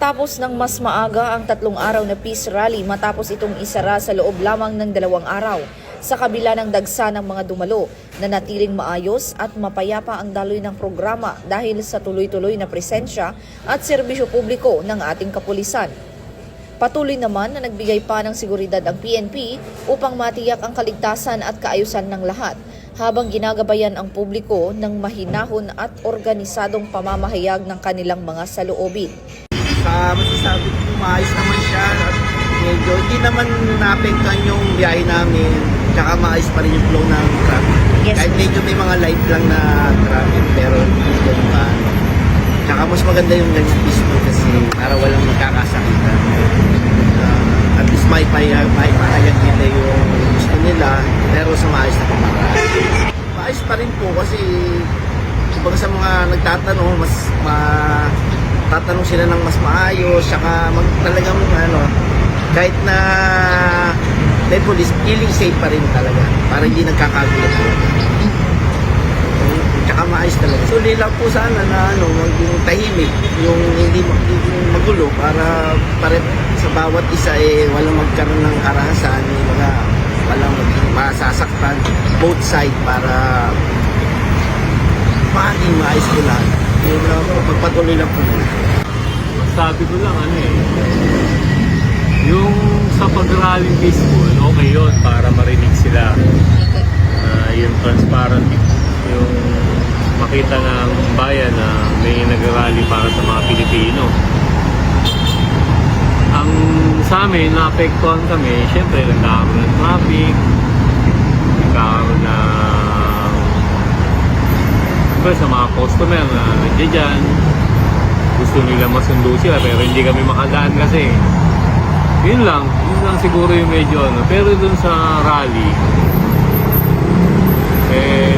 Natapos ng mas maaga ang 3 araw na peace rally matapos itong isara sa loob lamang ng 2 araw. Sa kabila ng dagsa ng mga dumalo, nanatiling maayos at mapayapa ang daloy ng programa dahil sa tuloy-tuloy na presensya at serbisyo publiko ng ating kapulisan. Patuloy naman na nagbigay pa ng seguridad ang PNP upang matiyak ang kaligtasan at kaayusan ng lahat, habang ginagabayan ang publiko ng mahinahon at organisadong pamamahayag ng kanilang mga saloobin. Masasabi ko maayos naman siya at medyo hindi naman naapektuhan yung biyahe namin, tsaka maayos pa rin yung flow ng traffic. Yes. Kahit medyo may mga light lang na traffic pero hindi ganun pa. Tsaka mas maganda yung next peaceful kasi para walang magkakasakitan. At least may pahayag nila yung gusto nila pero sa maayos na pamaraan. Maayos pa rin po kasi kumbaga sa mga nagtatanong, tatanong sila ng mas maayos, saka talagang kahit na may police, feeling safe pa rin talaga para hindi nagkakagulat talaga. Tsaka maayos talaga. So lang po sana na maging tahimik, yung hindi magulo para sa bawat isa walang magkaroon ng harasan, walang maging masasaktan both side para maging maayos ko lahat. Yun lang po, magpatuloy lang po muna. Sabi ko lang yung sa pag-rallying peaceful, okay yun para marinig sila. Yung transparent, yung makita ng bayan na may nag-rally para sa mga Pilipino. Ang sa amin, naapektuhan kami, syempre nagkakaroon ng traffic, nagkakaroon ng sa mga customer na nandiyan dyan, gusto nila masundo sila pero hindi kami makadaan kasi yun lang siguro yung medyo pero dun sa rally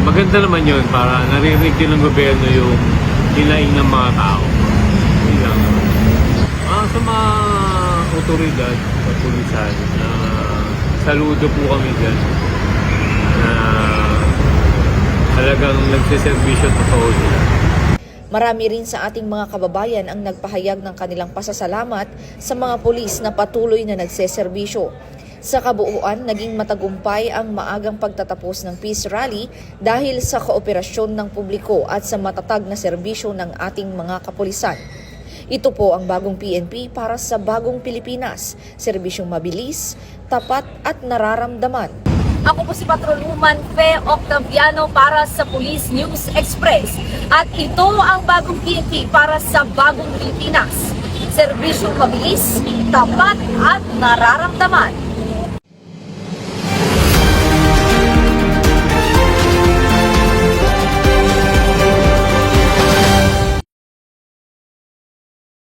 maganda naman yun para naririnig din ng gobyerno yung hinaing ng mga tao. Yun lang. Sa mga otoridad sa pulisan saludo po kami dyan talagang nagsiservisyo totoo nila. Marami rin sa ating mga kababayan ang nagpahayag ng kanilang pasasalamat sa mga pulis na patuloy na nagseserbisyo. Sa kabuuan, naging matagumpay ang maagang pagtatapos ng peace rally dahil sa kooperasyon ng publiko at sa matatag na serbisyo ng ating mga kapulisan. Ito po ang bagong PNP para sa bagong Pilipinas, serbisyong mabilis, tapat at nararamdaman. Ako po si Patrolwoman Fe Octaviano para sa Police News Express. At ito ang bagong PNP para sa bagong Pilipinas. Serbisyong mabilis, tapat at nararamdaman.